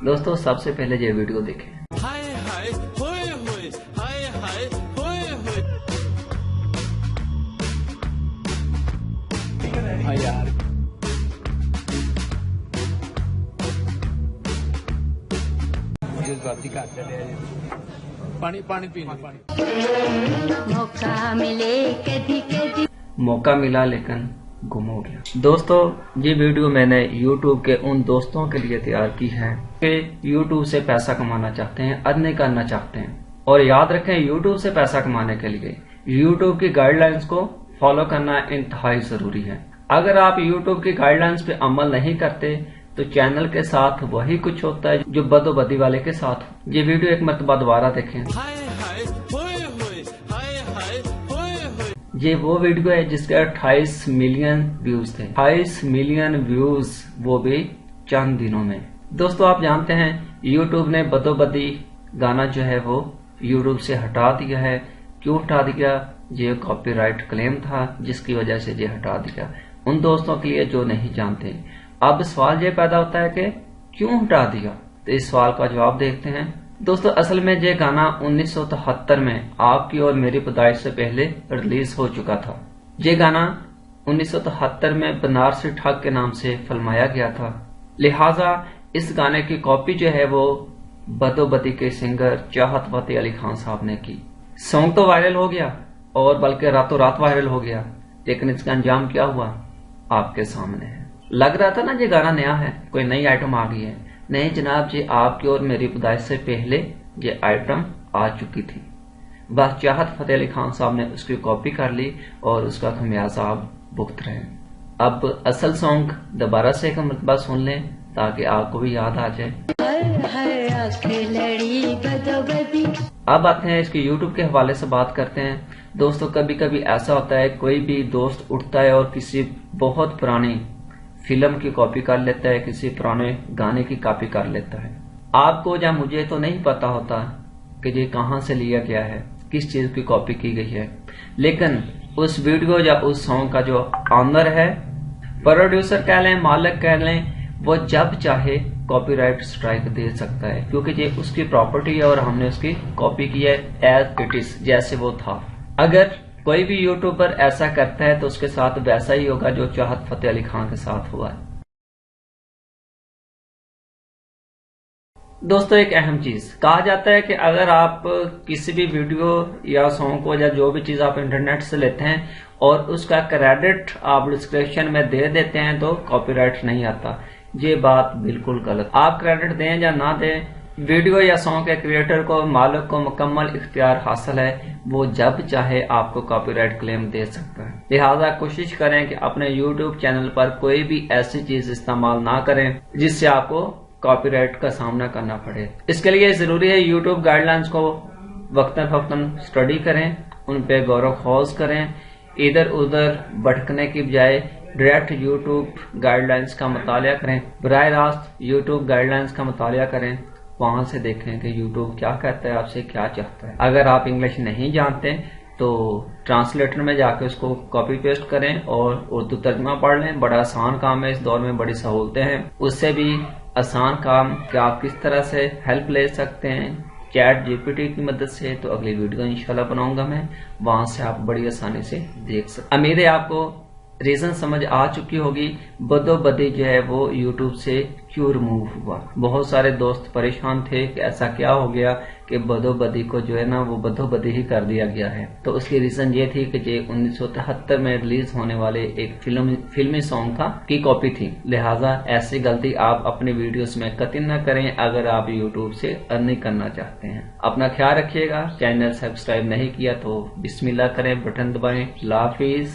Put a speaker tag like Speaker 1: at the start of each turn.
Speaker 1: दोस्तों सबसे पहले ये वीडियो देखें।
Speaker 2: हाय हाय होए होए, हाय हाय होए होए। हाँ यार जज्बाती कर चले पानी पानी पीना पानी।
Speaker 1: मौका मिला लेकिन गुम हो गया। दोस्तों ये वीडियो मैंने YouTube के उन दोस्तों के लिए तैयार की है कि YouTube से पैसा कमाना चाहते हैं, अर्निंग करना चाहते हैं। और याद रखें YouTube से पैसा कमाने के लिए YouTube की गाइडलाइंस को फॉलो करना इंतहाई जरूरी है। अगर आप YouTube की गाइडलाइंस पे अमल नहीं करते तो चैनल के साथ वही कुछ होता है जो बदोबदी वाले के साथ। ये वीडियो एक मरतबा दोबारा देखें।
Speaker 2: हाय हाय होए होए, हाय हाय होए होए।
Speaker 1: ये वो वीडियो है जिसके 28 मिलियन व्यूज थे। 28 मिलियन व्यूज, वो भी चंद दिनों में। दोस्तों आप जानते हैं YouTube ने बदोबदी गाना जो है वो YouTube से हटा दिया है। क्यों हटा दिया? ये कॉपीराइट क्लेम था जिसकी वजह से ये हटा दिया। उन दोस्तों के लिए जो नहीं जानते, अब सवाल ये पैदा होता है कि क्यों हटा दिया, तो इस सवाल का जवाब देखते हैं। दोस्तों असल में ये गाना 1973 में आपकी और मेरी पैदाइश से पहले रिलीज हो चुका था। ये गाना 1973 में बनारसी ठग के नाम से फिल्माया गया था। लिहाजा इस गाने की कॉपी जो है वो बदोबदी के सिंगर चाहत फतेह अली खान साहब ने की। सॉन्ग तो वायरल हो गया और बल्कि रातों रात वायरल हो गया, लेकिन इसका अंजाम क्या हुआ आपके सामने है। लग रहा था ना ये गाना नया है, कोई नई आइटम आ गई है। नहीं जनाब, जी आपकी और मेरी पैदाइश से पहले ये आइटम आ चुकी थी। बस चाहत फतेह अली खान साहब ने उसकी कॉपी कर ली और उसका खमियाजा आप भुगत रहे हैं। अब असल सॉन्ग दोबारा से एक मरतबा सुन लें ताकि आपको भी याद आ जाए। अब आते हैं इसके YouTube के हवाले से बात करते हैं। दोस्तों कभी कभी ऐसा होता है, कोई भी दोस्त उठता है और किसी बहुत पुरानी फिल्म की कॉपी कर लेता है, किसी पुराने गाने की कॉपी कर लेता है। आपको या मुझे तो नहीं पता होता कि ये कहां से लिया गया है, किस चीज की कॉपी की गई है, लेकिन उस वीडियो या उस सॉन्ग का जो ऑनर है, प्रोड्यूसर कह लें, मालिक कह लें, वो जब चाहे कॉपीराइट स्ट्राइक दे सकता है, क्योंकि ये उसकी प्रॉपर्टी है और हमने उसकी कॉपी की है एज इट इज, जैसे वो था। अगर कोई भी यूट्यूबर ऐसा करता है तो उसके साथ वैसा ही होगा जो चाहत फतेह अली खान के साथ हुआ है। दोस्तों एक अहम चीज कहा जाता है कि अगर आप किसी भी वीडियो या सॉन्ग को या जो भी चीज आप इंटरनेट से लेते हैं और उसका क्रेडिट आप डिस्क्रिप्शन में दे देते हैं तो कॉपीराइट नहीं आता। ये बात बिल्कुल गलत। आप क्रेडिट दें या ना दें, वीडियो या सॉन्ग के क्रिएटर को, मालिक को मुकम्मल इख्तियार हासिल है, वो जब चाहे आपको कॉपीराइट क्लेम दे सकता है। लिहाजा कोशिश करें कि अपने YouTube चैनल पर कोई भी ऐसी चीज इस्तेमाल ना करें जिससे आपको कॉपीराइट का सामना करना पड़े। इसके लिए जरूरी है YouTube गाइडलाइंस को वक्तन फक्तन स्टडी करें, उन पे गौर खौज करें, इधर उधर भटकने की बजाय डायरेक्ट YouTube गाइडलाइंस का मुतालिया करें, बराह रास्त YouTube गाइडलाइंस का मुतालिया करें, वहां से देखें कि YouTube क्या कहता है, आपसे क्या चाहता है। अगर आप इंग्लिश नहीं जानते तो ट्रांसलेटर में जाकर उसको कॉपी पेस्ट करें और उर्दू तर्जुमा पढ़ लें। बड़ा आसान काम है, इस दौर में बड़ी सहूलतें हैं। उससे भी आसान काम कि आप किस तरह से हेल्प ले सकते हैं चैट GPT की मदद से, तो अगली वीडियो इंशाल्लाह बनाऊंगा मैं, वहां से आप बड़ी आसानी से देख सकते। उम्मीद है आपको रीजन समझ आ चुकी होगी बदोबदी जो है वो YouTube से क्यों रिमूव हुआ। बहुत सारे दोस्त परेशान थे कि ऐसा क्या हो गया कि बदोबदी को जो है ना वो बदोबदी ही कर दिया गया है। तो उसकी रीजन ये थी कि ये 1973 में रिलीज होने वाले एक फिल्मी सॉन्ग की कॉपी थी। लिहाजा ऐसी गलती आप अपनी वीडियोस में कतई न करें अगर आप YouTube से अर्निंग करना चाहते हैं। अपना ख्याल रखिएगा। चैनल सब्सक्राइब नहीं किया तो बिस्मिल्लाह करें, बटन दबाएं। अल्लाह हाफिज।